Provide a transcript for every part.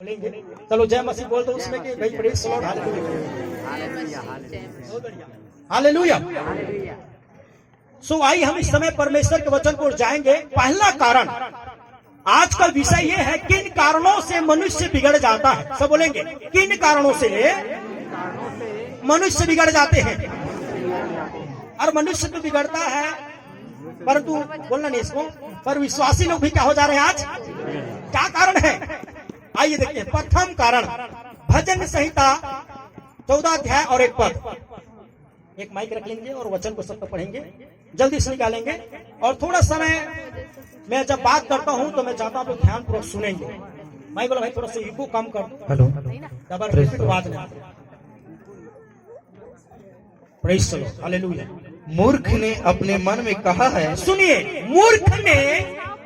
बोलेंगे। चलो जय मसीह बोल दो उसमें कि भाई प्रेज द लॉर्ड, हालेलुया। सो आइए हम इस समय परमेश्वर के वचन को जाएंगे। पहला कारण, आज का विषय यह है किन कारणों से मनुष्य बिगड़ जाता है। सब बोलेंगे किन कारणों से मनुष्य बिगड़ जाते हैं। और मनुष्य तो बिगड़ता है, परंतु बोलना नहीं इसको, पर विश्वासी लोग भी क्या हो जा रहे हैं आज। क्या कारण है आइए देखिए। प्रथम कारण, भजन संहिता 14 अध्याय और 1 पद। एक माइक रख लेंगे और वचन को सब पढ़ेंगे, जल्दी से निकालेंगे। और थोड़ा समय मैं जब बात करता हूं तो मैं चाहता हूं तो ध्यान पूर्वक सुनेंगे। माइक बोला भाई थोड़ा सा इको कम कर दो। हेलो, डबल रिपीट आवाज नहीं आती। Praise the Lord, hallelujah. मूर्ख ने अपने मन में कहा है, सुनिए, मूर्ख ने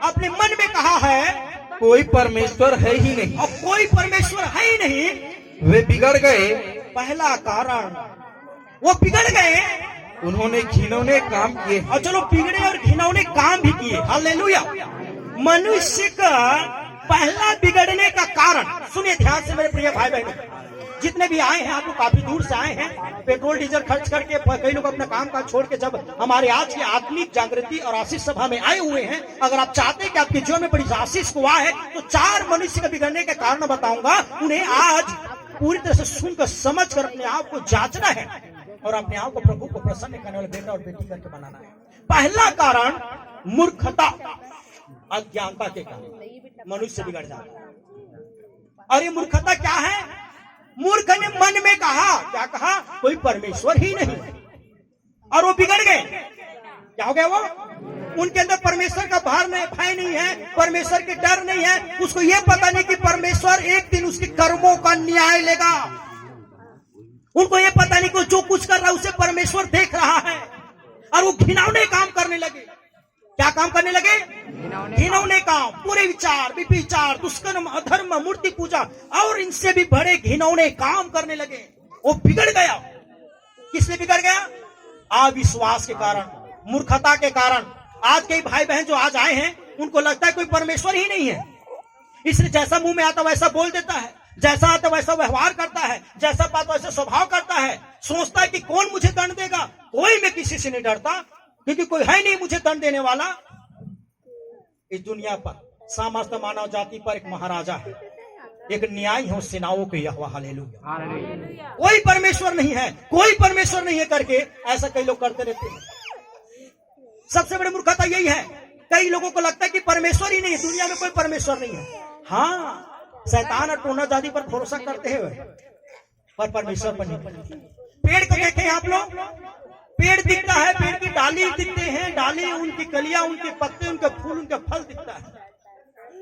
अपने मन में कहा है कोई परमेश्वर है ही नहीं, और कोई परमेश्वर है ही नहीं। वे बिगड़ गए, पहला कारण, वो बिगड़ गए, उन्होंने घिनौने काम किए। और चलो बिगड़े और घिनौने काम भी किए। हालेलुया। मनुष्य का पहला बिगड़ने का कारण, सुनिए ध्यान से मेरे प्रिय भाई बहनों, जितने भी आए हैं आप लोग काफी दूर से आए हैं, पेट्रोल डीजल खर्च करके, कई लोग अपना काम काज छोड़ के जब हमारे आज की आत्मिक जागृति और आशीष सभा में आए हुए हैं। अगर आप चाहते हैं कि आपके जीवन में बड़ी आशीष हुआ है तो 4 मनुष्य के बिगड़ने के कारण बताऊंगा। उन्हें आज पूरी तरह से सुनकर समझ कर अपने आप को जांचना है और अपने आप को प्रभु को प्रसन्न करने वाले बेटा और बेटी करके बनाना है। पहला कारण मूर्खता, अज्ञानता के कारण मनुष्य बिगड़ जाता है। और ये मूर्खता क्या है? मूर्ख ने मन में कहा, क्या कहा? कोई परमेश्वर ही नहीं, और वो बिगड़ गए। क्या हो गया? वो उनके अंदर परमेश्वर का भय नहीं है, परमेश्वर के डर नहीं है। उसको ये पता नहीं कि परमेश्वर एक दिन उसके कर्मों का न्याय लेगा। उनको ये पता नहीं कि जो कुछ कर रहा है उसे परमेश्वर देख रहा है। और वो घिनौने काम करने लगे। क्या काम करने लगे? घिनौने काम, पूरे विचार, विचार, दुष्कर्म, अधर्म, मूर्ति पूजा और इनसे भी बड़े घिनौने काम करने लगे। वो बिगड़ गया। किससे बिगड़ गया? अविश्वास के कारण, मूर्खता के कारण। आज के भाई बहन जो आज आए हैं उनको लगता है कोई परमेश्वर ही नहीं है, इसलिए जैसा मुंह में आता वैसा बोल देता है, जैसा आता वैसा व्यवहार करता है, जैसा बात वैसा स्वभाव करता है। सोचता है कि कौन मुझे दंड देगा। कोई मैं किसी से नहीं डरता, क्योंकि कोई है नहीं मुझे दंड देने वाला। इस दुनिया पर समस्त मानव जाति पर एक महाराजा है, एक न्याय है, सेनाओं के यहोवा। हालेलुया। कोई परमेश्वर नहीं है, कोई परमेश्वर नहीं है करके ऐसा कई लोग करते रहते हैं। सबसे बड़ी मूर्खता यही है। कई लोगों को लगता है कि परमेश्वर ही नहीं है, दुनिया में कोई परमेश्वर नहीं है। हाँ, शैतान और टोना जाति पर भरोसा करते हैं पर परमेश्वर पर नहीं। पेड़ को देखें आप लोग, पेड़ दिखता है, पेड़ की डाली दिखते हैं, डाली, उनकी कलियां, उनके पत्ते, उनके फूल, उनका फल दिखता है,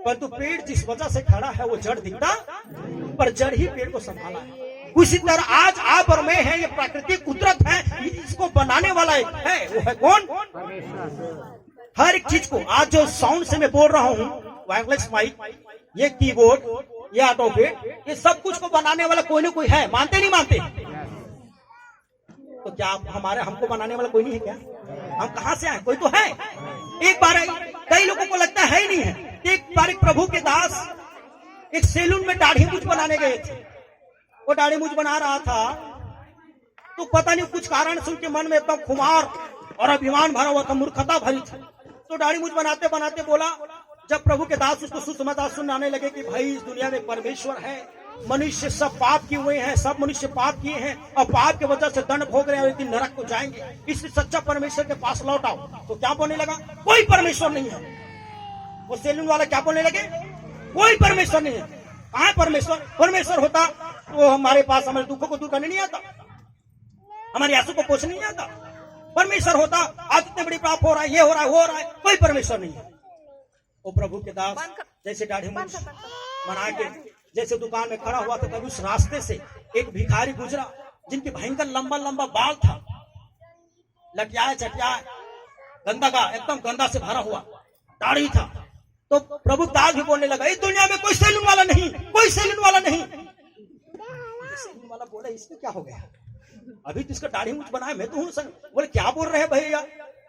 परंतु पेड़ जिस वजह से खड़ा है वो जड़ दिखता, पर जड़ ही पेड़ को संभाला है। उसी तरह आज आप और मैं है, ये प्राकृतिक कुदरत है, इसको बनाने वाला एक है, वो है कौन? हर एक चीज को, आज जो साउंड से मैं बोल रहा हूँ, वायरलेस माइक, ये कीबोर्ड, ये ऑटोपेड, ये सब कुछ को बनाने वाला कोई ना कोई है। मानते नहीं मानते? तो क्या हमको बनाने वाला कोई नहीं है क्या? हम कहां से आए? कोई तो है। एक बार कई लोगों को लगता है ही नहीं है। एक बार एक प्रभु के दास एक सैलून में दाढ़ी मूछ बनाने गए थे। वो दाढ़ी मूछ बना रहा था तो पता नहीं कुछ कारण से उनके मन में एकदम खुमार और अभिमान भरा हुआ था, मूर्खता भरी थी। तो दाढ़ी मूछ बनाते बनाते बोला, जब प्रभु के दास उसको सुसमाचार सुनाने लगे कि भाई इस दुनिया में परमेश्वर है, मनुष्य सब पाप किए हुए हैं, सब मनुष्य पाप किए हैं और पाप के वजह से दंड भोग रहे हैं और एक दिन नरक को जाएंगे, इसलिए सच्चा परमेश्वर के पास लौट आओ। तो क्या बोलने लगा? कोई परमेश्वर नहीं है। वो सैलून वाला क्या बोलने लगे? कोई परमेश्वर नहीं है। कहाँ है परमेश्वर? परमेश्वर होता तो हमारे पास हमारे दुखों को दूर करने नहीं आता, हमारे आंसू को पोषण नहीं आता। परमेश्वर होता, आज इतने बड़ी पाप हो रहा है, ये हो रहा है, वो हो रहा है, कोई परमेश्वर नहीं है। वो प्रभु के दास जैसे दाढ़ी मूछ बना के जैसे दुकान में खड़ा हुआ था, तभी उस रास्ते से एक भिखारी गुजरा जिनके भयंकर लंबा लंबा बाल था, लटियाए चटियाए, गंदा का एकदम गंदा से भरा हुआ दाढ़ी था। तो प्रभु दास भी बोलने लगा, इस दुनिया में कोई सैलून वाला नहीं, कोई सैलून वाला नहीं। सैलून वाला बोला, इसमें क्या हो गया? अभी तो इसका दाढ़ी मूछ बनाया, मैं तो हूँ। बोले क्या बोल रहे हैं भैया,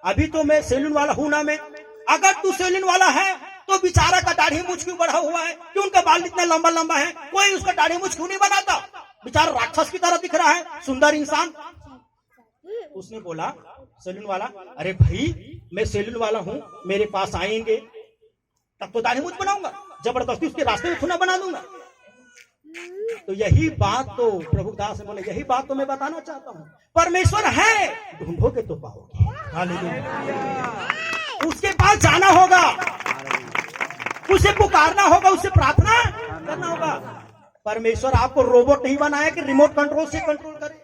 अभी तो मैं सैलून वाला हूं ना। मैं, अगर तू सैलून वाला है तो बेचारा का दाढ़ी मूछ क्यों बढ़ा हुआ है, क्यों उनका बाल इतना लंबा लंबा है, कोई उसका दाढ़ी मूछ क्यों नहीं बनाता, बेचारा राक्षस की तरह दिख रहा है, सुंदर इंसान। उसने बोला सैलून वाला, अरे भाई मैं सैलून वाला हूं, मेरे पास आएंगे तब तो दाढ़ी मूछ बनाऊंगा, जबरदस्ती उसके रास्ते में थोड़ा बना दूंगा। तो यही बात तो प्रभु दास ने बोले, यही बात तो मैं बताना चाहता हूँ, परमेश्वर है, ढूंढोगे तो पाओगे। हालेलुया। उसके पास जाना होगा, उसे पुकारना होगा, उसे प्रार्थना करना होगा। परमेश्वर आपको रोबोट नहीं बनाया कि रिमोट कंट्रोल से कंट्रोल करे,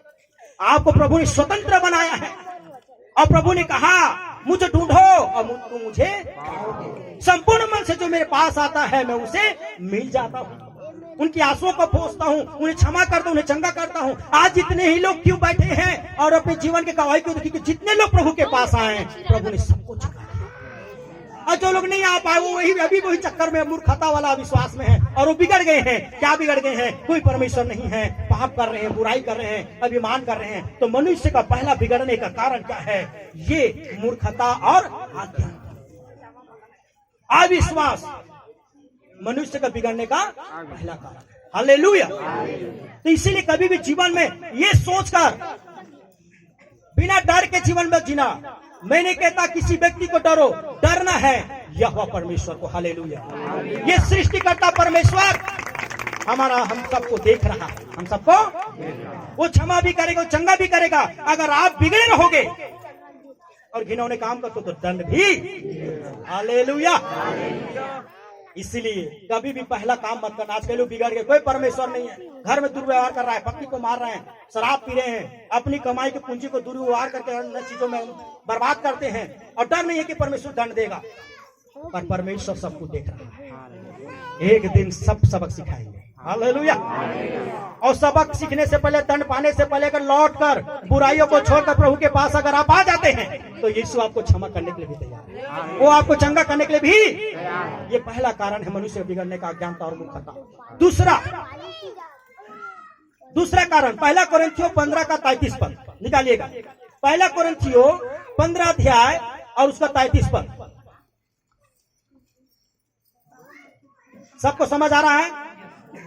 आपको प्रभु ने स्वतंत्र बनाया है। और प्रभु ने कहा मुझे ढूंढो और तुम मुझे पाओगे। संपूर्ण मन से जो मेरे पास आता है मैं उसे मिल जाता हूँ, उनकी आंसुओं को पोंछता हूँ, उन्हें क्षमा करता हूँ, उन्हें चंगा करता हूँ। आज जितने ही लोग क्यों बैठे हैं और अपने जीवन के गवाही क्यों देखी कि जितने लोग प्रभु के पास आए हैं प्रभु ने सबको चंगा किया। और जो लोग नहीं आ पाए वो वही चक्कर में मूर्खता वाला विश्वास में है और वो बिगड़ गए हैं। क्या बिगड़ गए हैं? कोई परमेश्वर नहीं है, पाप कर रहे हैं, बुराई कर रहे हैं, अभिमान कर रहे हैं। तो मनुष्य का पहला बिगड़ने का कारण क्या है? ये मूर्खता और आज्ञा, अविश्वास मनुष्य का बिगड़ने का पहला कारण। हालेलुया। तो इसीलिए कभी भी जीवन में ये सोचकर बिना डर के जीवन में जीना। मैं नहीं कहता किसी व्यक्ति को डरो, डरना है यहोवा परमेश्वर को। हालेलुया। ये सृष्टिकर्ता परमेश्वर हम सबको देख रहा है, हम सबको वो क्षमा भी करेगा, वो चंगा भी करेगा। अगर आप बिगड़े रहोगे और घिनौने काम करते तो दंड भी। हालेलुया। इसलिए कभी भी पहला काम मत करना। आजकल लोग बिगड़ गए, कोई परमेश्वर नहीं है, घर में दुर्व्यवहार कर रहा है, पत्नी को मार रहे हैं, शराब पी रहे हैं, अपनी कमाई की पूंजी को दुर्व्यवहार करके अन्य चीजों में बर्बाद करते हैं और डर नहीं है कि परमेश्वर दंड देगा। पर परमेश्वर सबको देख रहा है, एक दिन सब सबक सिखाएंगे। हालेलुया। और सबक सीखने से पहले, दंड पाने से पहले अगर लौट कर बुराइयों को छोड़कर प्रभु के पास अगर आप आ जाते हैं तो यीशु आपको क्षमा करने के लिए भी तैयार है, वो आपको चंगा करने के लिए भी। ये पहला कारण है मनुष्य बिगड़ने का, अज्ञानता और मूर्खता। दूसरा कारण, पहला कोरिन्थियों 15 का 33 पद निकालिएगा। पहला कोरिन्थियों 15 अध्याय और उसका 33 पद। सबको समझ आ रहा है?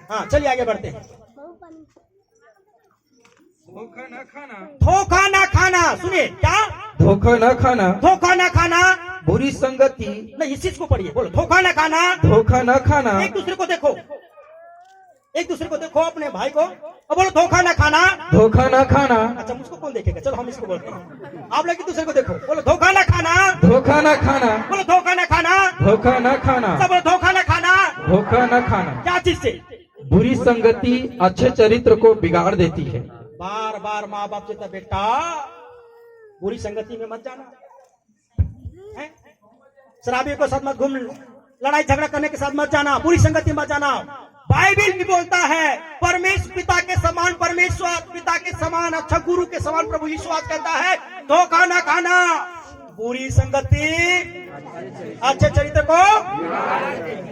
हाँ, चलिए आगे बढ़ते हैं। धोखा न खाना, धोखा ना खाना। सुनिए, क्या? धोखा न खाना, धोखा ना खाना, बुरी संगति। नहीं, इस चीज को पढ़िए, बोलो धोखा ना खाना, धोखा न खाना। एक दूसरे को देखो, एक दूसरे को देखो, अपने भाई को, और बोलो धोखा ना खाना, धोखा न खाना। अच्छा, मुझको कौन देखेगा? चलो हम इसको बोलते हैं। आप लोग एक दूसरे को देखो, बोलो धोखा ना खाना, धोखा न खाना, बोलो धोखा ना खाना, धोखा न खाना, सब बोलो धोखा ना खाना। धोखा न खाना। क्या चीज से? बुरी संगति अच्छे चरित्र को बिगाड़ देती है। बार बार माँ बाप कहता, बेटा बुरी संगति में मत जाना, शराबियों के साथ मत घूम, लड़ाई झगड़ा करने के साथ मत जाना, बुरी संगति मत जाना। बाइबिल भी बोलता है परमेश्वर पिता के समान, परमेश्वर पिता के समान, अच्छा गुरु के समान प्रभु यीशु कहता है धोखा ना खाना, बुरी संगति अच्छे चरित्र को।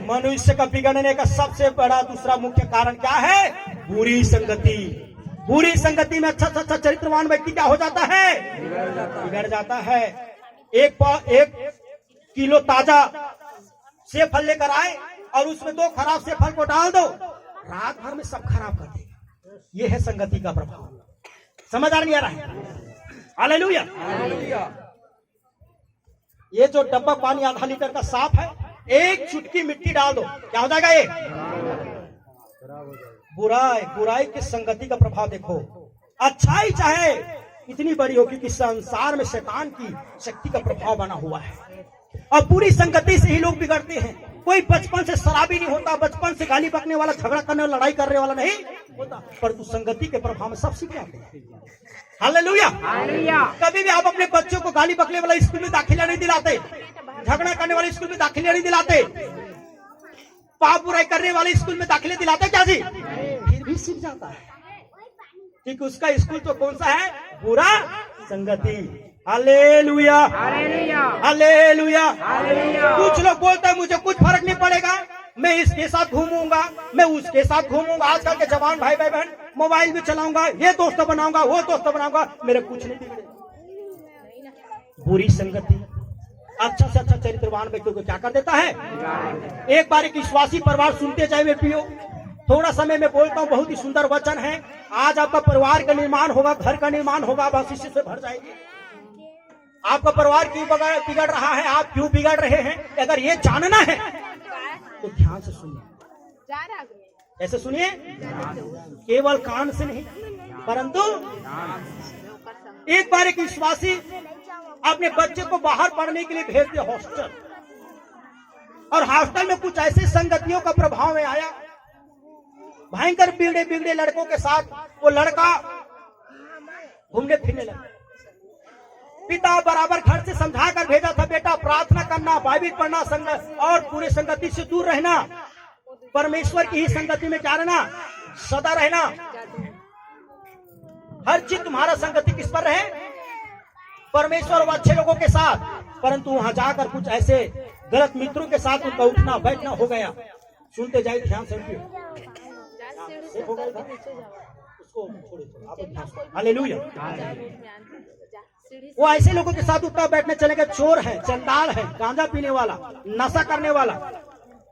मनुष्य का बिगड़ने का सबसे बड़ा दूसरा मुख्य कारण क्या है? बुरी संगति। बुरी संगति में अच्छा चरित्रवान व्यक्ति क्या हो जाता है? बिगड़ जाता है। एक किलो ताजा सेब फल लेकर आए और उसमें 2 खराब सेब फल को डाल दो, रात भर में सब खराब कर देगा। ये है संगति का प्रभाव। समझ आ नहीं आ रहा है? हालेलुया। ये जो डब्बा पानी आधा लीटर का साफ है, एक चुटकी मिट्टी डाल दो, क्या हो जाएगा? ये बुराई की संगति का प्रभाव देखो। अच्छाई चाहे इतनी बड़ी हो कि संसार में शैतान की शक्ति का प्रभाव बना हुआ है और बुरी संगति से ही लोग बिगड़ते हैं। कोई बचपन से शराबी नहीं होता, बचपन से गाली बकने वाला, झगड़ा करने वाला, लड़ाई करने वाला नहीं होता, परंतु संगति के प्रभाव में सब सीख जाते हैं। हालेलुया। कभी भी आप अपने बच्चों को गाली बकने वाला स्कूल में दाखिला नहीं दिलाते, झगड़ा करने वाले स्कूल में दाखिला नहीं दिलाते, पाप बुराई करने वाले स्कूल में दाखिले दिलाते क्या जी? फिर भी सीख जाता है, क्योंकि उसका स्कूल तो कौन सा है? बुरा संगति। Hallelujah, hallelujah. कुछ लोग बोलते हैं मुझे कुछ फर्क नहीं पड़ेगा, मैं इसके साथ घूमूंगा, मैं उसके साथ घूमूंगा। आजकल के जवान भाई बहन मोबाइल भी चलाऊंगा, ये दोस्त बनाऊंगा, वो दोस्त बनाऊंगा, मेरे कुछ नहीं बिगड़ेगा। बुरी संगति अच्छा से अच्छा चरित्रवान व्यक्ति को क्या कर देता है? एक बार एक विश्वासी परिवार सुनते जाए मेरे प्रियो, थोड़ा समय में बोलता हूँ, बहुत ही सुंदर वचन है। आज आपका परिवार का निर्माण होगा, घर का निर्माण होगा, बस इसी से भर जाएगी। आपका परिवार क्यों बिगड़ रहा है, आप क्यों बिगड़ रहे हैं, अगर ये जानना है तो ध्यान से सुनिए। ऐसे सुनिए, केवल कान से नहीं परंतु एक बार एक विश्वासी अपने बच्चे को बाहर पढ़ने के लिए भेज दिया हॉस्टल, और हॉस्टल में कुछ ऐसे संगतियों का प्रभाव में आया, भयंकर बिगड़े लड़कों के साथ वो लड़का घूमने फिरने लगा। पिता बराबर घर से समझा कर भेजा था, बेटा प्रार्थना करना, बाइबिल पढ़ना, संगत और पूरे संगति से दूर रहना, परमेश्वर की ही संगति में क्या रहना, सदा रहना। हर चीज तुम्हारा संगति किस पर रहे, परमेश्वर और अच्छे लोगों के साथ। परंतु वहां जाकर कुछ ऐसे गलत मित्रों के साथ उनका उठना बैठना हो गया। सुनते जाए ध्यान से, हो गया था उसको छोड़े। हालेलुया। वो ऐसे लोगों के साथ उठना बैठने चले गए, चोर है, चंडाल है, गांजा पीने वाला, नशा करने वाला।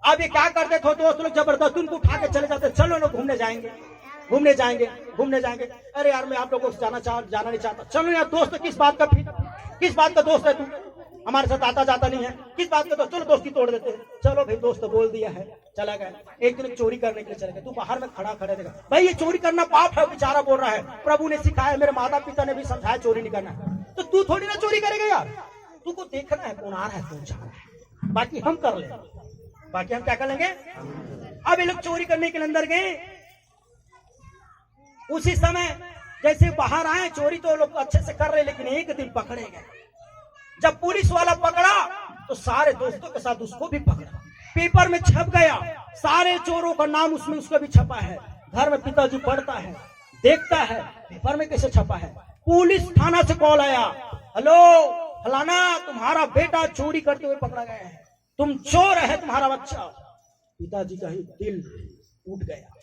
अब ये क्या करते थे दोस्त लोग, जबरदस्ती उनको उठा के चले जाते, चलो लोग घूमने जाएंगे, घूमने जाएंगे, घूमने जाएंगे। अरे यार मैं आप लोगों को जाना नहीं चाहता। चलो यार दोस्त, किस बात का दोस्त है तू, हमारे साथ आता जाता नहीं है, किस बात का दोस्त, चलो दोस्ती तोड़ देते हैं। चलो भाई दोस्त बोल दिया है, चला गया। एक दिन चोरी करने के लिए चले गए, तू बाहर में खड़े देगा, भाई ये चोरी करना पाप है, बेचारा बोल रहा है, प्रभु ने सिखाया, मेरे माता पिता ने भी समझाया चोरी नहीं करना है। तो तू थोड़ी ना चोरी करेगा यार, तू को देखना है कौन आ रहा है कौन जा रहा है, बाकी हम कर ले, बाकी हम क्या कर लेंगे। अब ये लोग चोरी करने के लिए अंदर गए। उसी समय जैसे बाहर आए, चोरी तो लोग अच्छे से कर रहे, लेकिन एक दिन पकड़े गए। जब पुलिस वाला पकड़ा तो सारे दोस्तों के साथ उसको भी पकड़ा, पेपर में छप गया, सारे चोरों का नाम उसमें उसका भी छपा है। घर में पिताजी पढ़ता है, देखता है पेपर में कैसे छपा है। पुलिस थाना से कॉल आया, हेलो फलाना, तुम्हारा बेटा चोरी करते हुए पकड़ा गया है, तुम चोर है तुम्हारा बच्चा। पिताजी का ही दिल टूट गया,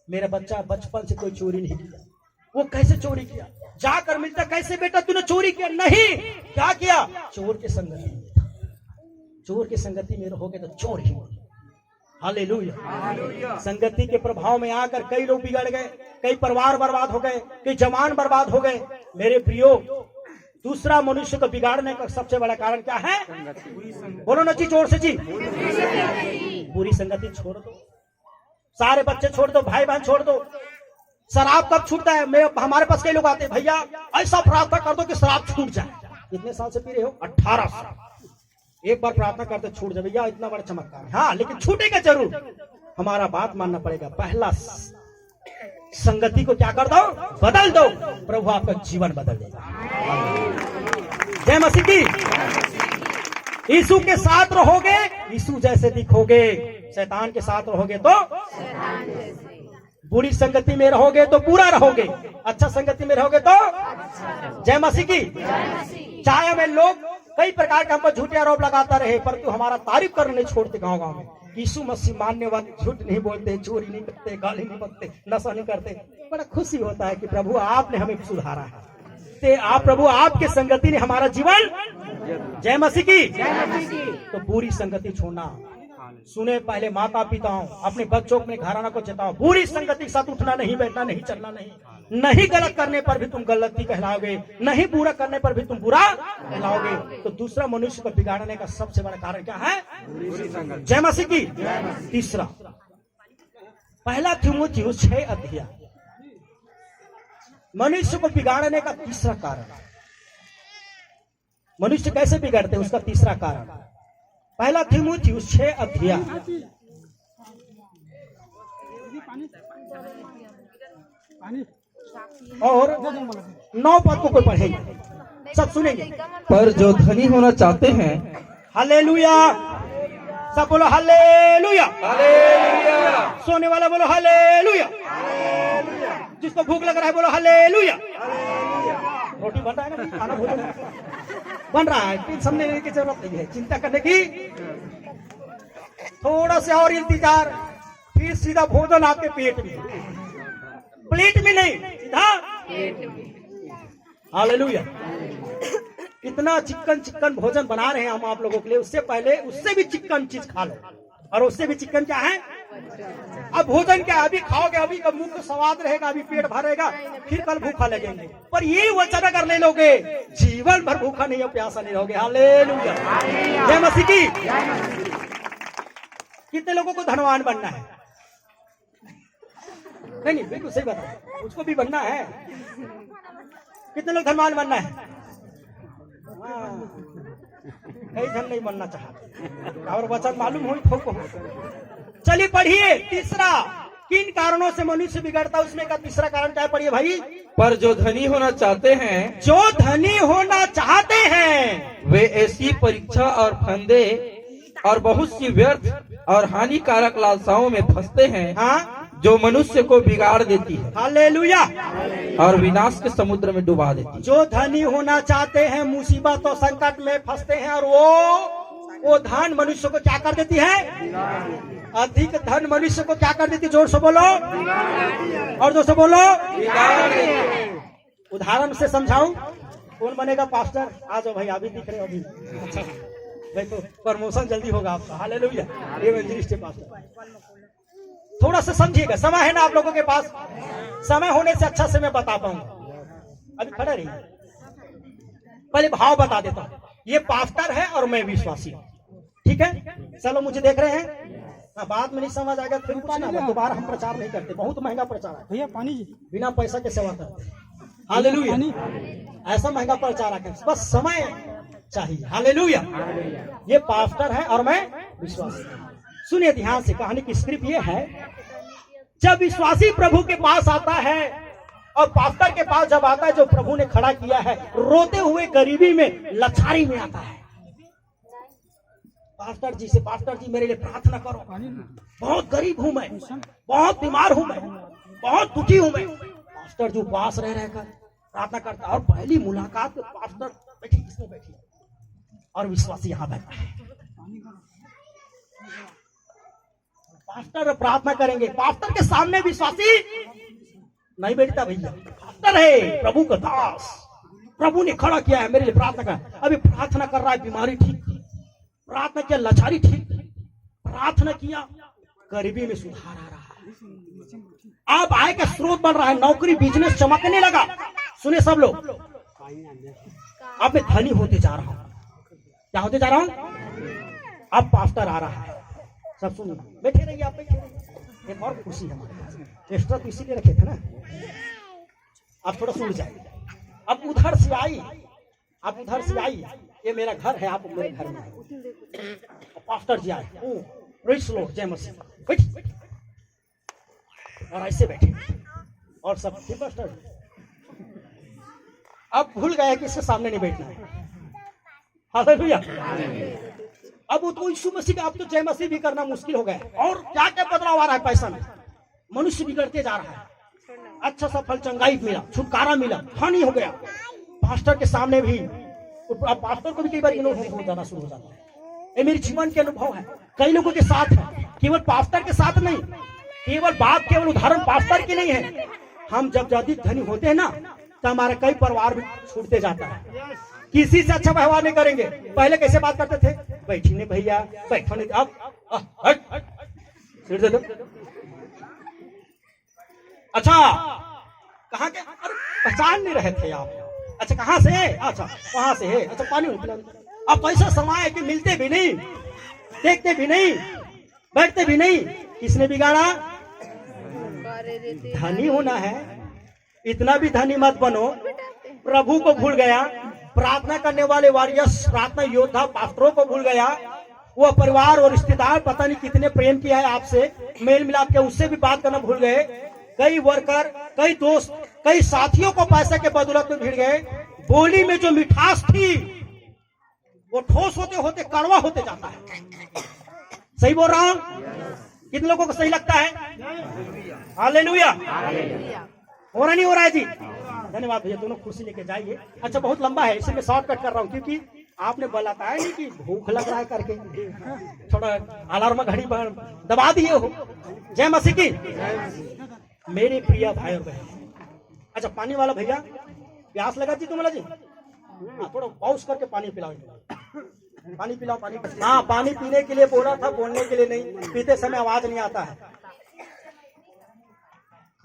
मेरा बच्चा बचपन से कोई चोरी नहीं किया, वो कैसे चोरी किया। जाकर मिलता, कैसे बेटा तूने चोरी किया? नहीं, क्या किया? चोर के संगति में था, चोर के संगति में रहोगे तो चोर ही होगे। हालेलुया। संगति के प्रभाव में आकर कई लोग बिगड़ गए, कई परिवार बर्बाद हो गए, कई जवान बर्बाद हो गए। मेरे प्रियो, दूसरा मनुष्य को बिगाड़ने का सबसे बड़ा कारण क्या है? बोलो ना जी जोर से जी, बुरी संगति छोड़ दो, सारे बच्चे छोड़ दो, भाई बहन छोड़ दो। शराब कब छूटता है? हमारे पास कई लोग आते हैं, भैया ऐसा प्रार्थना कर दो कि शराब छूट जाए। कितने साल से पी रहे हो? 18 साल। एक बार प्रार्थना करते छूट जाए, भैया इतना बड़ा चमत्कार है। हाँ, लेकिन छूटेगा जरूर, हमारा बात मानना पड़ेगा। पहला संगति को क्या कर दो, बदल दो, प्रभु आपका जीवन बदल देगा। जय मसीह की। यीशु के साथ रहोगे, यीशु जैसे दिखोगे। शैतान के साथ रहोगे तो बुरी संगति में रहोगे तो बुरा रहोगे, अच्छा संगति में रहोगे तो जय मसीह की। चाहे हमें लोग कई प्रकार के हम पर झूठे आरोप लगाता रहे, परंतु हमारा तारीफ करने नहीं छोड़ते। गांव में यीशु मसीह मानने वाले झूठ नहीं बोलते, चोरी नहीं करते, गाली नहीं बकते, नशा नहीं करते। बड़ा खुशी होता है कि प्रभु आपने हमें सुधारा है, प्रभु आपके संगति ने हमारा जीवन, जय मसीह की। तो बुरी संगति छोड़ना। सुने, पहले माता पिताओं अपने बच्चों अपने घराना को चेताओ, बुरी संगति के साथ उठना नहीं, बैठना नहीं, चलना नहीं गलत करने पर भी तुम गलती कहलाओगे, नहीं बुरा करने पर भी तुम बुरा कहलाओगे। तो दूसरा मनुष्य को बिगाड़ने का सबसे बड़ा कारण क्या है? जय मसीह की। तीसरा, पहला तीमुथियुस 6 अध्याय, मनुष्य को बिगाड़ने का तीसरा कारण, मनुष्य कैसे बिगड़ते हैं उसका तीसरा कारण। पहला तीमुथियुस 6 अध्याय और 9 पद को कोई पढ़ेंगे, सब सुनेंगे। पर जो धनी होना चाहते हैं, हालेलुया, सब बोलो हालेलुया, सोने वाला बोलो हालेलुया, जिसको भूख लग रहा है बोलो हालेलुया। रोटी बन रहा है ना, खाना भोजन बन रहा है, फिर समझने की जरूरत नहीं है, चिंता करने की। थोड़ा सा और इंतजार, फिर सीधा भोजन आपके पेट में, प्लेट में नहीं, सीधा। हालेलुया। इतना चिकन चिकन भोजन बना रहे हैं हम आप लोगों के लिए, उससे पहले उससे भी चिकन चीज खा लो। और उससे भी चिकन क्या है? अब भोजन क्या है? अभी खाओगे, अभी का मुंह को स्वाद रहेगा, अभी पेट भरेगा, फिर कल भूखा लगेंगे। पर ये वचन अगर ले लोगे, जीवन भर भूखा नहीं हो, प्यासा नहीं रहोगे। हालेलुया, जय मसीह की। कितने लोगों को धनवान बनना है? नहीं, बिल्कुल सही बताओ, उसको भी बनना है। कितने लोग धनवान बनना है? कई धन नहीं बनना चाहते, और वचन मालूम हो ठोको। चलिए पढ़िए तीसरा, किन कारणों से मनुष्य बिगड़ता है, उसमें का तीसरा कारण क्या है? पढ़िए भाई। पर जो धनी होना चाहते हैं, जो धनी होना चाहते हैं, वे ऐसी परीक्षा और फंदे और बहुत सी व्यर्थ और हानिकारक लालसाओं में फंसते हैं, हाँ, जो मनुष्य को बिगाड़ देती है हालेलुया, और विनाश के समुद्र में डुबा देती है। जो धनी होना चाहते हैं मुसीबत और संकट में फंसते हैं, और वो धन मनुष्य को क्या कर देती है? अधिक धन मनुष्य को क्या कर देती? जोर से बोलो, और जोर से बोलो। उदाहरण से समझाऊं? कौन बनेगा पास्टर? आ जाओ भाई, अभी दिख रहे हो अभी। अच्छा भाई, तो प्रमोशन जल्दी होगा आपका। Hallelujah, evangelist pastor. थोड़ा सा समझिएगा, समय है ना आप लोगों के पास? समय होने से अच्छा से मैं बता पाऊंगा। अभी खड़े रहिए, पहले भाव बता देता हूं। ये पास्टर है और मैं विश्वासी हूं, ठीक है? चलो, मुझे देख रहे हैं, बात में नहीं समझ आएगा फिर पूछना, दोबारा हम प्रचार नहीं करते, बहुत महंगा प्रचार है भैया। पानी जी, बिना पैसा के सेवा करते। हालेलुया, ऐसा महंगा प्रचार है, बस समय चाहिए। हालेलुया, ये पास्टर है और मैं विश्वासी हूं। सुनिए ध्यान से, कहानी की स्क्रिप्ट ये है, जब विश्वासी प्रभु के पास आता है और पास्टर के पास जब आता है, जो प्रभु ने खड़ा किया है, रोते हुए गरीबी में, लाचारी में आता है, पास्टर जी से, पास्टर जी मेरे लिए प्रार्थना करो, बहुत गरीब हूं मैं, बहुत बीमार हूं मैं, बहुत दुखी हूं मैं। पास्टर जी उपवास रह रहकर प्रार्थना करता है, और पहली मुलाकात में पास्टर बैठी, इसमें बैठी, और विश्वासी यहां बैठा है। पास्टर प्रार्थना करेंगे, पास्टर के सामने विश्वासी नहीं बैठता भैया। पास्टर है प्रभु का दास, प्रभु ने खड़ा किया है, मेरे लिए प्रार्थना कर। अभी प्रार्थना कर रहा है, बीमारी ठीक, प्रार्थना किया, लाचारी ठीक, प्रार्थना किया, गरीबी में सुधार आ रहा है, अब आय का स्रोत बन रहा है, नौकरी बिजनेस चमकने लगा। सुने सब लोग, अब मैं धनी होते जा रहा हूं। क्या होते जा रहा हूं? अब पास्टर आ रहा है। सब सुनिए, बैठे रहिए आप, बैठे रहिए। एक और खुशी है हमारे पास, एक्स्ट्रा तो इसीलिए रखे थे ना, आप थोड़ा सुन जाइए। अब उधर से आई, आप उधर से आई, ये मेरा घर है, आप मेरे घर में आए। पास्टर जी आए, प्रेज़ द लॉर्ड, जय मसीह, बैठ, और ऐसे बैठे, और सब ठीक। पास्टर अब भूल गए कि इसके सामने नहीं बैठना है। हालेलुया, अब वो तो यीशु मसीह का, अब तो जय मसीह भी करना मुश्किल हो गया, और क्या क्या बदलाव आ रहा है पैसा में, मनुष्य बिगड़ते जा रहा है। अच्छा सा फल चंगाई मिला, छुटकारा मिला, धनी हो गया। पास्टर के सामने भी, अब पास्टर को भी कई बार इग्नोर हो जाना शुरू हो जाता है। ये मेरे जीवन के अनुभव है, कई लोगों के साथ है, केवल पास्टर के साथ नहीं, केवल बात, केवल उदाहरण पास्टर की नहीं है। हम जब अधिक धनी होते हैं ना, तो हमारे कई परिवार भी छूटते जाता है। किसी से अच्छा व्यवहार नहीं करेंगे। पहले कैसे बात करते थे? बैठने भैया, बैठो नहीं, अब सिर दे दो। अच्छा, कहाँ के? अरे पहचान नहीं रहे थे आप। अच्छा, कहाँ से? अच्छा, वहां से है। अच्छा, पानी पिला। अब पैसा समय कि मिलते भी नहीं, देखते भी नहीं, बैठते भी नहीं। किसने बिगाड़ा? धनी होना है, इतना भी धनी मत बनो। प्रभु को भूल गया, प्रार्थना करने वाले वॉरियर्स, प्रार्थना योद्धा पास्टरों को भूल गया। वो परिवार और रिश्तेदार पता नहीं कितने प्रेम किया है आपसे, मेल मिलाप के, उससे भी बात करना भूल गए। कई वर्कर, कई दोस्त, कई साथियों को पैसे के बदौलत में भिड़ गए। बोली में जो मिठास थी वो ठोस होते होते कड़वा होते जाता है। सही बोल रहा हूं? कितने लोगों को सही लगता है? हालेलुया। हो रहा नहीं हो रहा है जी? धन्यवाद भैया, दोनों खुशी लेके जाइए। अच्छा, बहुत लंबा है, इसे मैं शॉर्टकट कर रहा हूँ, क्योंकि आपने बताया नहीं कि भूख लग रहा है करके, थोड़ा अलार्म घड़ी पर दबा दिए हो। जय मसीह की। मेरे प्रिय भाई और बहन, अच्छा पानी वाला भैया, प्यास लगा जी तुम्हारा जी? थोड़ा पॉज करके पानी पिलाओ, पानी पिलाओ, पानी। हाँ, पानी पीने के लिए बोला था, बोलने के लिए नहीं। पीते समय आवाज नहीं आता है।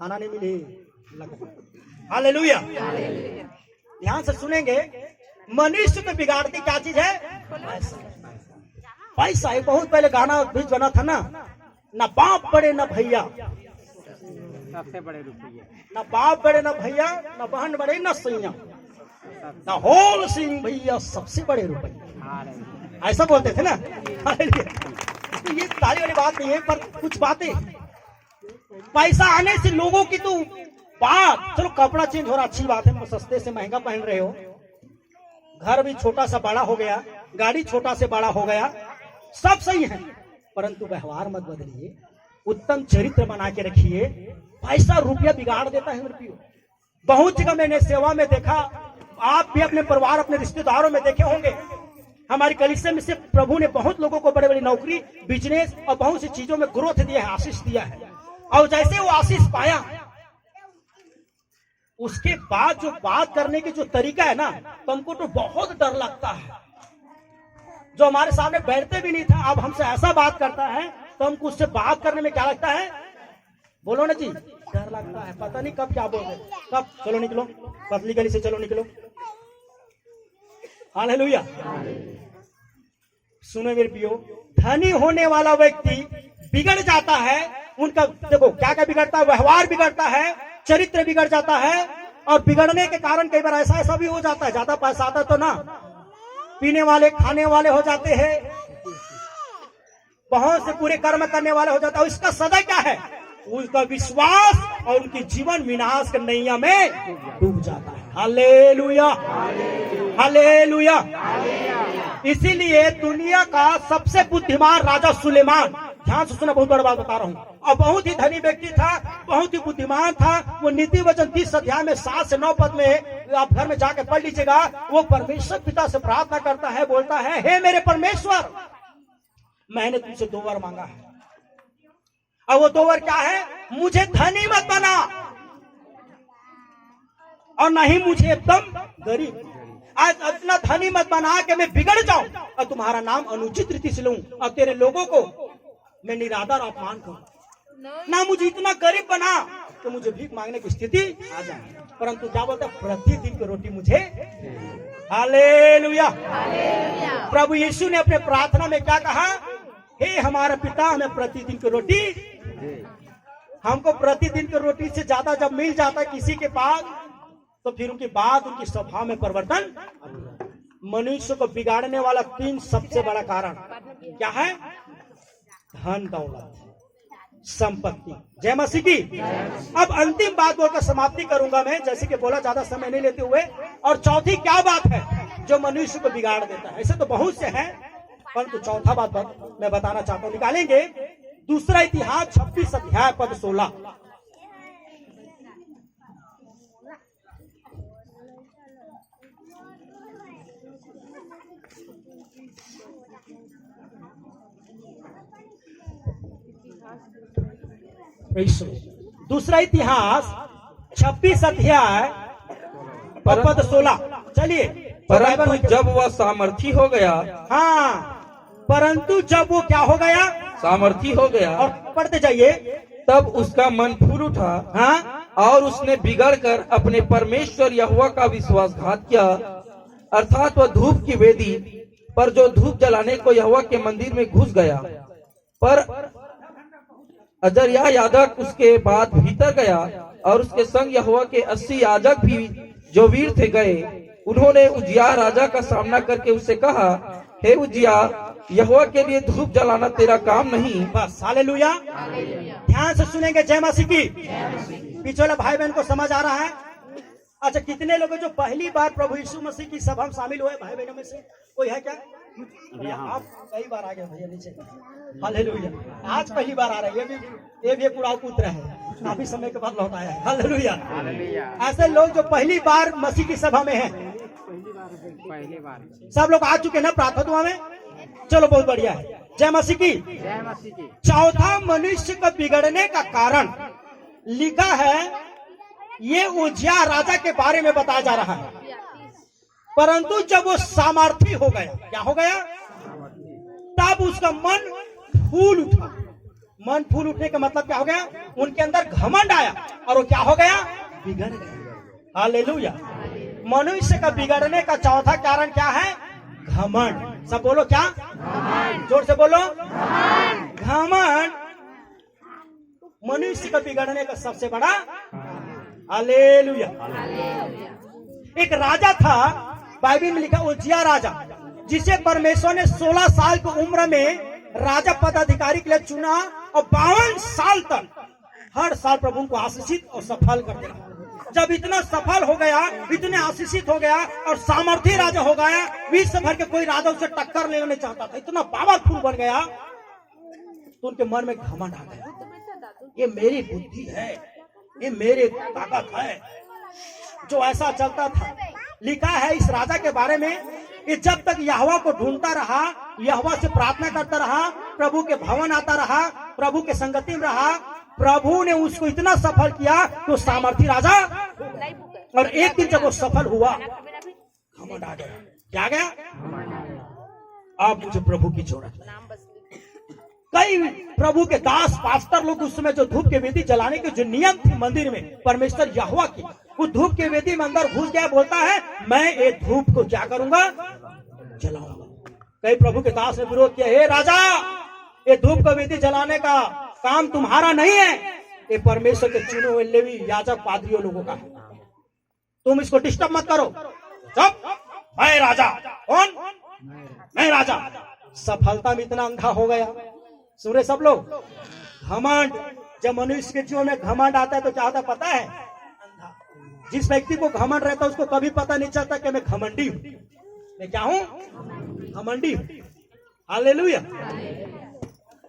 खाना नहीं मिली। हालेलुया। ध्यान से सुनेंगे। मनुष्य को बिगाड़ती क्या चीज है? पैसा। एक बहुत पहले गाना भी बना था ना बाप बड़े न भैया, सबसे बड़े रुपये, न बाप बड़े न भैया, न बहन बड़े न सैया, न होल सिंह भैया सबसे बड़े रुपये, ऐसा बोलते थे ना। तो ये ताली वाली बात नहीं है, पर कुछ बातें, पैसा आने से लोगों की तो बात। चलो कपड़ा चेंज हो रहा, अच्छी बात है, सस्ते से महंगा पहन रहे हो, घर भी छोटा सा बड़ा हो गया, गाड़ी छोटा से बड़ा हो गया, सब सही है, परंतु व्यवहार मत बदलिए, उत्तम चरित्र बना के रखिए। पैसा रुपया बिगाड़ देता है मेरे। बहुत जगह मैंने सेवा में देखा, आप भी अपने परिवार, अपने रिश्तेदारों में देखे होंगे। हमारी कलीसिया में से प्रभु ने बहुत लोगों को बड़े बड़ी नौकरी, बिजनेस और बहुत सी चीजों में ग्रोथ दिया है, आशीष दिया है। और जैसे वो आशीष पाया, उसके बाद जो बात करने की जो तरीका है ना, तो हमको तो बहुत डर लगता है। जो हमारे सामने बैठते भी नहीं था, अब हमसे ऐसा बात करता है, तो हमको उससे बात करने में क्या लगता है? बोलो ना जी, डर लगता है। पता नहीं कब क्या बोल रहे, कब चलो निकलो, पतली गली से चलो निकलो। हालेलुया। सुनो मेरे प्रियो, धनी होने वाला व्यक्ति बिगड़ जाता है। उनका देखो क्या क्या बिगड़ता है, व्यवहार बिगड़ता है, चरित्र बिगड़ जाता है। और बिगड़ने के कारण कई बार ऐसा भी हो जाता है, ज्यादा पैसा आता तो ना, पीने वाले खाने वाले हो जाते हैं, बहुत से पूरे कर्म करने वाले हो जाते हैं। और इसका सदा क्या है? उसका विश्वास और उनकी जीवन विनाश के नैया में डूब जाता है। Hallelujah, hallelujah. इसीलिए दुनिया का सबसे बुद्धिमान राजा सुलेमान, ध्यान से सुना, बहुत बड़ा बात बता रहा हूँ, और बहुत ही धनी व्यक्ति था, बहुत ही बुद्धिमान था। वो नीति वचन 30 अध्याय में 7 से 9 पद में आप घर में जाके पढ़ लीजिएगा। वो परमेश्वर पिता से प्रार्थना करता है, बोलता है, हे मेरे परमेश्वर, मैंने तुमसे 2 वर मांगा है, और वो 2 वर क्या है? मुझे धनी मत बना और नहीं मुझे एकदम गरीब। आज इतना धनी मत बना के मैं बिगड़ जाऊं और तुम्हारा नाम अनुचित रीति से लूं और तेरे लोगों को मैं निरादर अपमान करूं। ना मुझे इतना गरीब बना तो मुझे भीख मांगने की स्थिति आ जाए, परंतु क्या बोलता है? प्रतिदिन की रोटी मुझे। हालेलुया। प्रभु यीशु ने अपने प्रार्थना में क्या कहा? हे हमारा पिता, हमें प्रतिदिन की रोटी। हमको प्रतिदिन की रोटी से ज्यादा जब मिल जाता है किसी के पास, तो फिर उनकी बात, उनकी स्वभाव में परिवर्तन। मनुष्य को बिगाड़ने वाला 3 सबसे बड़ा कारण क्या है? धन दौलत, संपत्ति। जय मसीह की। अब अंतिम बात बोलकर समाप्ति करूंगा मैं, जैसे कि बोला, ज्यादा समय नहीं लेते हुए। और चौथी क्या बात है जो मनुष्य को बिगाड़ देता है? ऐसे तो बहुत से हैं, परंतु चौथा बात मैं बताना चाहता हूं। निकालेंगे दूसरा इतिहास 26 अध्याय पद 16। दूसरा इतिहास 26 अध्याय पद 16। चलिए। परंतु जब वह सामर्थी हो गया, हाँ, परंतु जब वो क्या हो गया? सामर्थी हो गया। और पढ़ते जाइए। तब उसका मन फूल उठा, हाँ, और उसने बिगड़कर अपने परमेश्वर यहोवा का विश्वासघात किया, अर्थात वह धूप की वेदी पर जो धूप जलाने को यहोवा के मंदिर में घुस गया। पर अजर्याह याजक उसके बाद भीतर गया, और उसके संग यहोवा के 80 याजक भी जो वीर थे गए। उन्होंने उजिया राजा का सामना करके उससे कहा, हे उजिया, यहोवा के लिए धूप जलाना तेरा काम नहीं। बस। हालेलुया। ध्यान से सुनेंगे। जय मसीह की। पीछे वाला भाई बहन को समझ आ रहा है? अच्छा, कितने लोग जो पहली बार प्रभु यीशु मसीह की सभा में शामिल हुए भाई बहनों में से कोई है क्या? आप कई बार आ गए भैया नीचे। हालेलुया। आज पहली बार आ रहे हैं। ये भी एक उड़ाऊ पुत्र है, काफी समय के बाद लौट आया है। हालेलुया। ऐसे लोग जो पहली बार मसीह की सभा में हैं, पहली बार सब लोग आ चुके ना प्रार्थना में? चलो, बहुत बढ़िया है। जय मसीह की। जय मसीह की। चौथा मनुष्य का बिगड़ने का कारण लिखा है, ये उजिया राजा के बारे में बताया जा रहा है। परंतु जब वो सामर्थी हो गया, क्या हो गया, तब उसका मन फूल उठा। मन फूल उठने का मतलब क्या हो गया, उनके अंदर घमंड आया और वो क्या हो गया, बिगड़ गया। हालेलुया। मनुष्य का बिगड़ने का चौथा कारण क्या है, घमंड। सब बोलो क्या, जोर से बोलो, घमंड मनुष्य का बिगड़ने का सबसे बड़ा। हालेलुया। एक राजा था, बाइबल में लिखा उजिया राजा, जिसे परमेश्वर ने 16 साल की उम्र में राजा पदाधिकारी के लिए चुना और 52 साल तक हर साल प्रभु को आशीषित और सफल कर दिया। जब इतना सफल हो गया, इतने आशीषित हो गया और सामर्थ्य राजा हो गया, विश्व भर के कोई राजा उसे टक्कर लेना नहीं चाहता था, इतना पावरफुल बन गया, तो उनके मन में घमंड आ गया, ये मेरी बुद्धि है, ये मेरी ताकत है, जो ऐसा चलता था। लिखा है इस राजा के बारे में कि जब तक यहोवा को ढूंढता रहा, यहोवा से प्रार्थना करता रहा, प्रभु के भवन आता रहा, प्रभु के संगति में रहा, प्रभु ने उसको इतना सफल किया कि वो सामर्थी राजा। और एक दिन जब वो सफल हुआ, घमंड आ गया, क्या गया, अब मुझे प्रभु की जरूरत है। कई प्रभु के दास पास्टर लोग उस समय जो धूप के वेदी जलाने के जो नियम थे मंदिर में परमेश्वर यहोवा की, वो धूप के वेदी में अंदर घुस गया, बोलता है मैं ये धूप को क्या करूंगा, जलाऊंगा। कई प्रभु के दास ने विरोध किया, हे राजा, ये धूप का वेदी जलाने का काम तुम्हारा नहीं है, ये परमेश्वर के चुने हुए लेवी याजक पादरियों लोगों का है, तुम इसको डिस्टर्ब मत करो। जब मैं राजा, कौन, मैं राजा। सफलता में इतना अंधा हो गया। सुने सब लोग, घमंड, जब मनुष्य के जीवन में घमंड आता है तो क्या होता पता है, अंधा। जिस व्यक्ति को घमंड रहता है उसको कभी पता नहीं चलता कि मैं घमंडी हूं, मैं क्या हूं, घमंडी हूं। हालेलुया।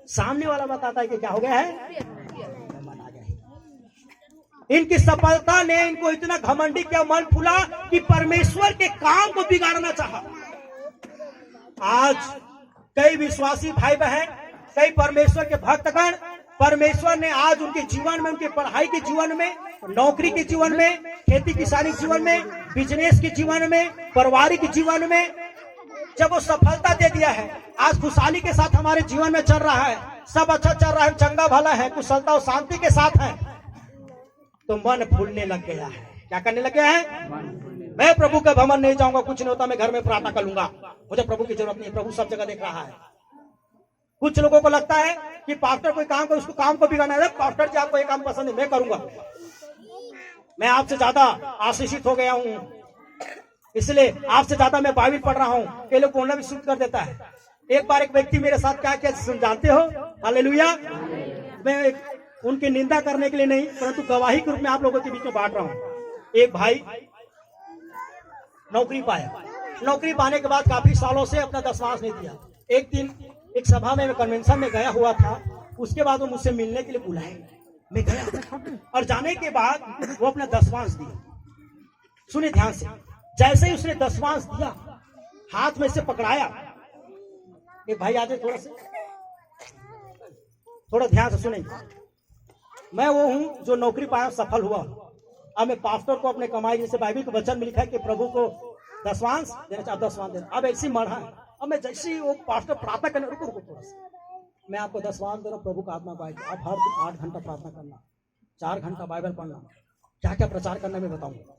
सामने वाला बताता है कि क्या हो गया है, घमंड आ गया। इनकी सफलता ने इनको इतना घमंडी किया, मन फूला कि परमेश्वर के काम को बिगाड़ना चाहा। आज कई विश्वासी भाई बहन, कई परमेश्वर के भक्तगण, परमेश्वर ने आज उनके जीवन में, उनके पढ़ाई के जीवन में, नौकरी के जीवन में, खेती किसानी के जीवन में, बिजनेस के जीवन में, पारिवारिक जीवन में जब वो सफलता दे दिया है, आज खुशहाली के साथ हमारे जीवन में चल रहा है, सब अच्छा चल रहा है, चंगा भला है, कुशलता और शांति के साथ है, तो मन फूलने लग गया है। क्या करने लग गया है, मैं प्रभु का भवन नहीं जाऊंगा, कुछ नहीं होता, मैं घर में प्रार्थना कर लूंगा, मुझे प्रभु की जरूरत नहीं, प्रभु सब जगह देख रहा है। कुछ लोगों को लगता है कि पास्टर कोई काम कर, उसको काम को बिगाड़ना है, पास्टर जी आपको ये काम पसंद है, मैं करूंगा, मैं आपसे ज्यादा आशीषित हो गया हूं, इसलिए आपसे ज्यादा मैं बाइबल पढ़ रहा हूं। कई लोग बोलना भी शुरू कर देता है। एक बार एक व्यक्ति मेरे साथ क्या किया जानते हो, हालेलुया। मैं उनकी निंदा करने के लिए नहीं, परंतु गवाही के रूप में आप लोगों के बीच में बांट रहा हूं। एक भाई नौकरी पाया, नौकरी पाने के बाद काफी सालों से अपना दशवांश नहीं दिया। एक दिन एक सभा में, कन्वेंशन में गया हुआ था, उसके बाद वो मुझसे मिलने के लिए बुलाए, मैं गया और जाने के बाद वो अपना दशवांश दिया। सुनिए ध्यान से, जैसे ही उसने दशवांश दिया, हाथ में से पकड़ाया, एक भाई आते थोड़ा ध्यान से सुनेंगे, मैं वो हूं जो नौकरी पाया, सफल हुआ। अब मैं पास्टर को अपने कमाई, जैसे बाइबल के वचन में लिखा है कि प्रभु को दशवांश देना चाहिए, दशवांश देना। अब ऐसी मढ़ा है, अब मैं जैसे ही वो पास्टर प्रार्थना करने, रुको थोड़ा सा, मैं आपको दशवांश दे रहा हूँ, प्रभु का आत्मा पाए, आप हर दिन 8 घंटा प्रार्थना करना, 4 घंटा बाइबल पढ़ना, क्या क्या प्रचार करना मैं बताऊंगा।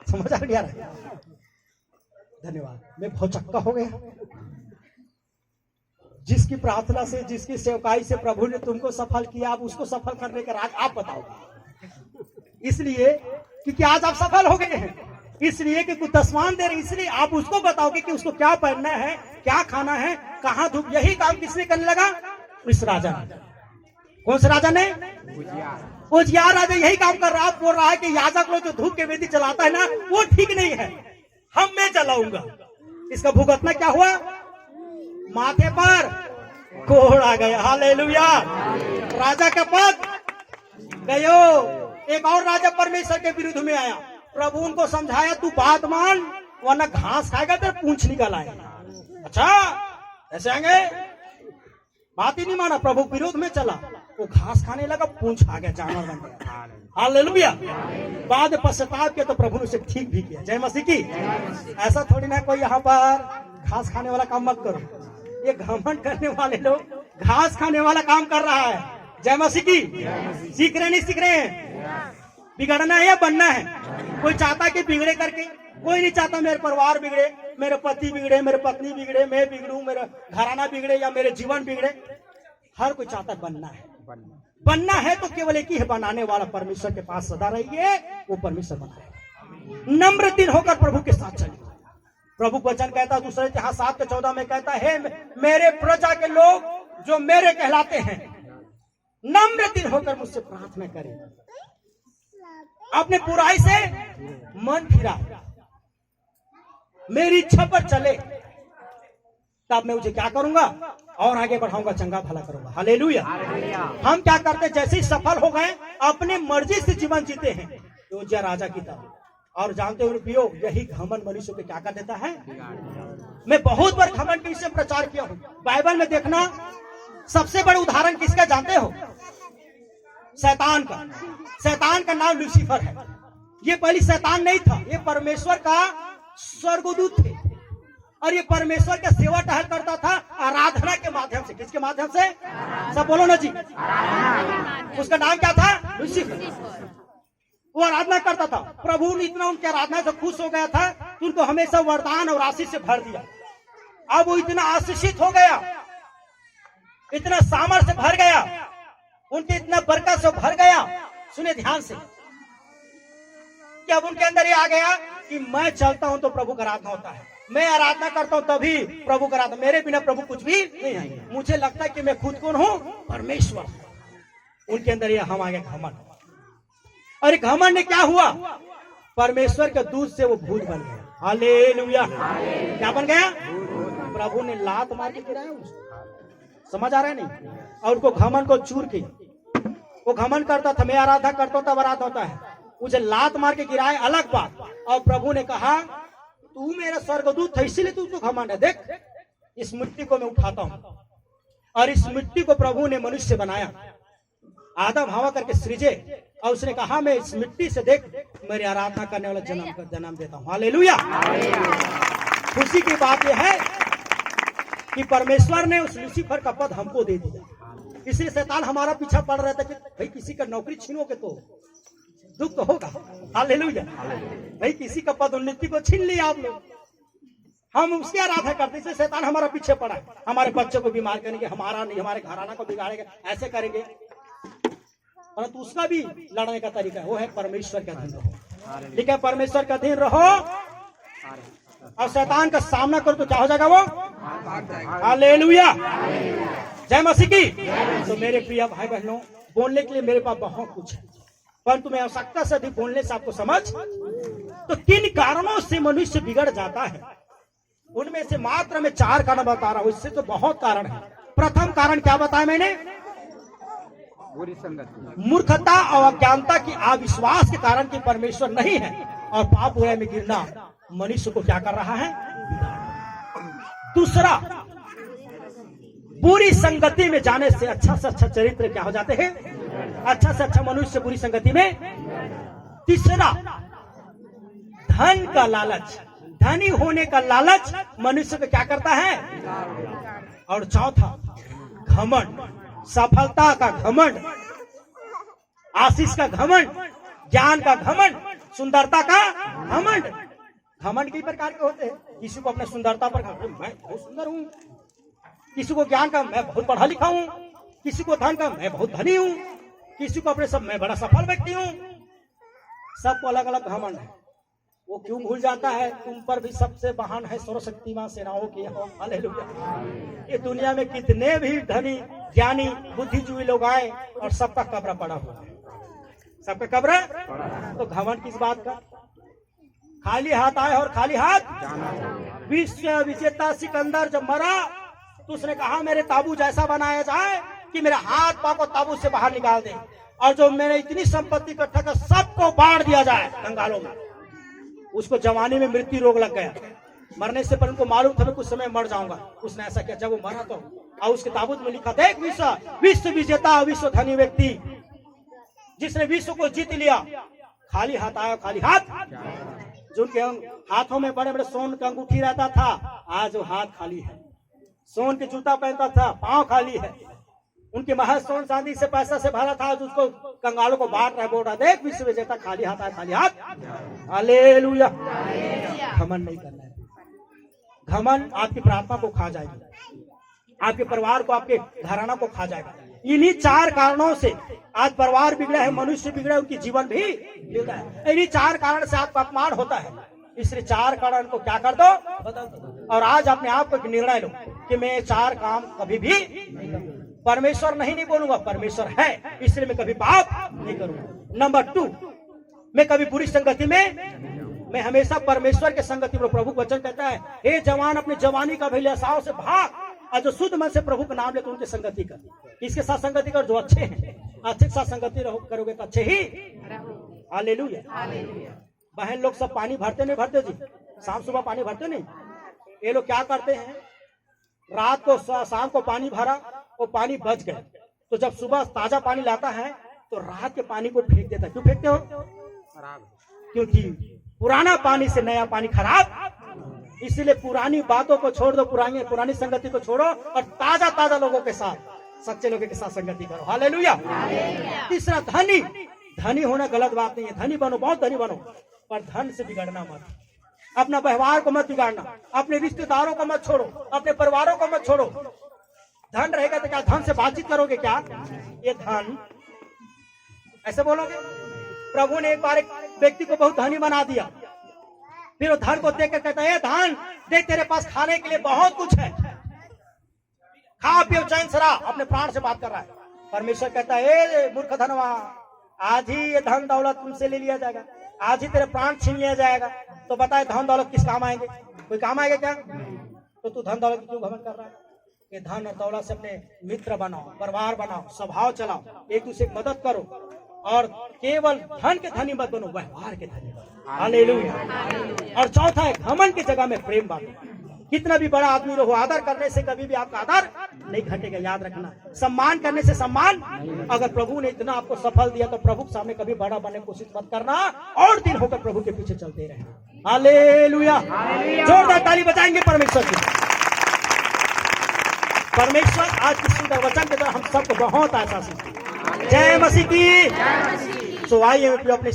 समझ आ गया? धन्यवाद। मैं बहुत चक्का हो गया। जिसकी प्रार्थना से, जिसकी सेवकाई से प्रभु ने तुमको सफल किया, आप उसको सफल करने का राज आप बताओ। इसलिए क्योंकि आज आप सफल हो गए हैं, इसलिए कि कुछ दशवांश दे रहे, इसलिए आप उसको बताओगे कि उसको क्या पहनना है, क्या खाना है, कहाँ धूप। यही काम किसने करने लगा? इस राजा ने। कौन से राजा ने? उजिया राजा यही काम कर रहा। बोल रहा है कि याजक लोग जो धूप के वेदी चलाता है ना, वो ठीक नहीं है, हम मैं चलाऊंगा। इसका भुगतना क्या हुआ? माथे पर कोढ़ आ गया। हालेलुया। राजा का पद गयो। एक और राजा परमेश्वर के विरुद्ध में आया। प्रभु उनको समझाया, तू बात मान वरना घास खाएगा तो पूंछ निकल आएगा। अच्छा ऐसे आएंगे? बात ही नहीं माना, प्रभु के विरोध में चला, वो घास खाने लगा, पूंछ आ गया, जानवर बन गया। हालेलुया। बाद में पश्चाताप किया तो प्रभु ने उसे ठीक भी किया। जय मसीह की। ऐसा थोड़ी ना कोई यहाँ पर घास खाने वाला काम मत करो, ये घमंड करने वाले लोग घास खाने वाला काम कर रहा है। जय मसीह की। सीख रहे नहीं सीख रहे हैं? बिगड़ना है या बनना है? कोई चाहता कि बिगड़े करके? कोई नहीं चाहता मेरे परिवार बिगड़े, मेरे पति बिगड़े, मेरे पत्नी बिगड़े, मैं बिगड़ूं, मेरा घराना बिगड़े या मेरे जीवन बिगड़े। हर कोई चाहता बनना है। बनना है तो केवल एक ही है, बनाने वाला परमेश्वर के पास सदा रहिए, वो परमेश्वर बनाएगा। नम्र दिल होकर प्रभु के साथ चलिए। प्रभु का वचन कहता है दूसरे इतिहास 7:14 में कहता है, मेरे प्रजा के लोग जो मेरे कहलाते हैं नम्र दिल होकर मुझसे प्रार्थना करें, अपने बुराई से मन फिरा, मेरी इच्छा पर चले, तब मैं उसे क्या करूंगा और आगे बढ़ाऊंगा, चंगा भला करूंगा। हालेलुया। हम क्या करते, जैसे ही सफल हो गए अपने मर्जी से जीवन जीते हैं, तो उज्जियाह राजा की तरह। और जानते हो उपयोग, यही घमंड मनुष्य को क्या कर देता है। मैं बहुत बार घमंड के विषय प्रचार किया हूं। बाइबल में देखना, सबसे बड़ा उदाहरण किसका जानते हो? शैतान का। शैतान का नाम लूसीफर है। ये पहले शैतान नहीं था, ये परमेश्वर का स्वर्गदूत थे, और ये परमेश्वर का सेवा टहल करता था आराधना के माध्यम से। किसके माध्यम से? सब बोलो ना जी। उसका नाम क्या था? लूसीफर। वो आराधना करता था। प्रभु ने इतना उनकी आराधना से खुश हो गया था कि उनको हमेशा वरदान और आशीष से भर दिया। अब वो इतना आशीषित हो गया, इतना सामर्थ्य से भर गया, उनके इतना बरकत से भर गया, सुने ध्यान से, कि अब उनके अंदर ये आ गया कि मैं चलता हूं तो प्रभु का आराधना होता है, मैं आराधना करता हूं तभी प्रभु का आराधना, मेरे बिना प्रभु कुछ भी नहीं है। मुझे लगता है कि मैं खुद कौन हूं? परमेश्वर। उनके अंदर ये हम आ गए घमंड। और घमंड ने क्या हुआ? परमेश्वर के दूध से वो भूत बन गया। हालेलुया। क्या बन गया? प्रभु ने लात मार के गिराया उसको। समझ आ रहा है नहीं? और उनको घमंड को चूर के, वो घमंड करता था मैं आराधना करता हूं तब आराधना होता है, उसे लात मार के गिराया, अलग बात। और प्रभु ने कहा तू मेरा स्वर्गदूत था इसीलिए तू तो घमंड है। देख इस मिट्टी को मैं उठाता हूं, और इस मिट्टी को प्रभु ने मनुष्य बनाया, आदम हवा करके सृजे, और उसने कहा मैं इस मिट्टी से देख मेरी आराधना करने वाला जन्म देता हूं। हालेलुया। खुशी की बात यह है कि परमेश्वर ने उस लूसीफर का पद हमको दे दिया। इसलिए शैतान हमारा पीछा पड़ रहा था कि भाई किसी का नौकरी छीनोगे तो दुख तो होगा। हालेलुया। भाई किसी का पद उन्नति को छीन लिया आप लोग, हम उसकी आराधना करते, इसलिए शैतान हमारा पीछे पड़ा है। हमारे बच्चों को बीमार करेंगे, हमारा नहीं, हमारे घराना को बिगाड़ेंगे, ऐसे करेंगे, परंतु उसका भी लड़ने का तरीका है, वो है परमेश्वर के अधीन रहो। ठीक है, परमेश्वर के अधीन रहो और शैतान का सामना करो तो क्या हो जाएगा वो? हालेलुया। जय मसीह की। तो मेरे प्रिय भाई बहनों, बोलने के लिए मेरे पास बहुत कुछ है, परंतु मैं आवश्यकता से अधिक बोलने से आपको समझ, तो किन कारणों से मनुष्य बिगड़ जाता है, उनमें से मात्र मैं 4 कारण बता रहा हूं, इससे तो बहुत कारण है। प्रथम कारण क्या बताया मैंने? बुरी संगति, मूर्खता और अज्ञानता की अविश्वास के कारण कि परमेश्वर नहीं है, और पाप बुराई में गिरना मनुष्य को क्या कर रहा है? दूसरा, बुरी संगति में जाने से अच्छा से अच्छा चरित्र क्या हो जाते हैं? अच्छा से अच्छा मनुष्य बुरी संगति में। तीसरा, धन का लालच, धनी होने का लालच मनुष्य को क्या करता है? और चौथा, घमंड, सफलता का घमंड, आशीष का घमंड, ज्ञान का घमंड, सुंदरता का घमंड। घमंड कई प्रकार के होते हैं। किसी को अपने सुंदरता पर घमंड, मैं बहुत सुंदर हूं, किसी को ज्ञान का मैं बहुत पढ़ा लिखा हूं, किसी को धन का मैं बहुत धनी हूं, किसी को अपने सब मैं बड़ा सफल व्यक्ति हूं। सबको अलग अलग घमंड है। वो क्यों भूल जाता है तुम पर भी सबसे महान है सर्वशक्तिमान सेनाओं की यहोवा। हालेलुया। ये दुनिया में कितने भी धनी ज्ञानी बुद्धिजीवी लोग आए और सबका कब्र पड़ा हुआ है, सबका कब्र। तो घमंड किस बात का? खाली हाथ आए और खाली हाथ। विश्व विजेता सिकंदर जब मरा तो उसने कहा मेरे ताबू जैसा बनाया जाए कि मेरे हाथ पांव को ताबू से बाहर निकाल दे, और जो मैंने इतनी संपत्ति इकट्ठा कर सबको बांट दिया जाए कंगालों में। उसको जवानी में मृत्यु रोग लग गया, मरने से पर उनको मालूम था मैं कुछ समय मर जाऊंगा। उसने ऐसा किया, जब वो मरा तो और उसके ताबूत में लिखा था, एक विश्व विजेता, विश्व धनी व्यक्ति जिसने विश्व को जीत लिया, खाली हाथ आया, खाली हाथ। जो उनके हाथों में बड़े बड़े सोन का अंगूठी रहता था, आज वो हाथ खाली है। सोन के जूता पहनता था, पांव खाली है। उनके महल सोन चांदी से पैसा से भरा था, आज उसको कंगालों को बांट रहा है, बोल रहा, देख विश्व विजेता, खाली हाथ आया, खाली हाथ। हालेलुया। घमंड नहीं करना है। घमंड आपकी प्रार्थना को खा जाएगी, आपके परिवार को, आपके घराना को खा जाएगा। इन्हीं 4 कारणों से आज परिवार बिगड़ा है, मनुष्य बिगड़ा है, उनकी जीवन भी बिगड़ा है। इन्हीं 4 कारण से आपका अपमान होता है। इसलिए 4 कारण को क्या कर दो, बदल दो। और आज अपने आप को एक निर्णय लो कि मैं 4 काम कभी भी नहीं करूंगा। परमेश्वर नहीं बोलूंगा, परमेश्वर है, इसलिए मैं कभी पाप नहीं करूंगा। नंबर 2, मैं कभी बुरी संगति में, मैं हमेशा परमेश्वर के संगति में। प्रभु वचन कहता है, हे जवान, अपनी जवानी का अभिलाषाओं से भाग, और जो शुद्ध मन से प्रभु का नाम ले तो उनके संगति कर। इसके साथ संगति कर जो अच्छे हैं, अच्छे के साथ संगति करोगे तो अच्छे ही। हालेलुया। बहन लोग सब पानी भरते नहीं भरते जी, शाम सुबह पानी भरते नहीं। ये लोग क्या करते हैं, रात को शाम को पानी भरा, वो पानी बच गए, तो जब सुबह ताजा पानी लाता है तो रात के पानी को फेंक देता है। क्यों फेंकते हो? क्योंकि पुराना पानी से नया पानी खराब। इसलिए पुरानी बातों को छोड़ दो, पुरानी संगति को छोड़ो और ताजा ताजा लोगों के साथ, सच्चे लोगों के साथ संगति करो। हालेलुया। तीसरा, धनी। धनी होना गलत बात नहीं है, धनी बनो, बहुत धनी बनो, पर धन से बिगड़ना मत। अपना व्यवहार को मत बिगाड़ना, अपने रिश्तेदारों को मत छोड़ो, अपने परिवारों को मत छोड़ो। धन रहेगा तो क्या धन से बातचीत करोगे क्या? ये धन ऐसे बोलोगे? प्रभु ने एक बार एक व्यक्ति को बहुत धनी बना दिया, फिर वो धन को देख कर कहता है, धन देख, तेरे पास खाने के लिए बहुत कुछ है, खा पियो चैन से रह। अपने प्राण से बात कर रहा है। परमेश्वर कहता है, मूर्ख धनवा, आज ही ये धन दौलत तुमसे ले लिया जाएगा, आज ही तेरे प्राण छीन लिया जाएगा। तो बताए धन दौलत किस काम आएंगे? कोई काम आएगा क्या? तो तू धन दौलत क्यों घमंड कर रहा है? ये धन और दौलत से अपने मित्र बनाओ, परिवार बनाओ, स्वभाव चलाओ, एक दूसरे की मदद करो, और केवल धन के धनी मत बनो, व्यवहार के धनी बनो। हालेलुया। और चौथा है, घमंड की जगह में प्रेम बांटो। कितना भी बड़ा आदमी रहो, आदर करने से कभी भी आपका आदर नहीं घटेगा, याद रखना। सम्मान करने से सम्मान, अगर प्रभु ने इतना आपको सफल दिया तो प्रभु के सामने कभी बड़ा बनने की कोशिश मत करना, और दिन होकर प्रभु के पीछे चलते रहे। हालेलुया। जोरदार ताली बजाएंगे परमेश्वर की। परमेश्वर आज की सुंदर वचन के द्वारा हम सबको बहुत आशीष दें। जय मसीह की। तो आइए अपने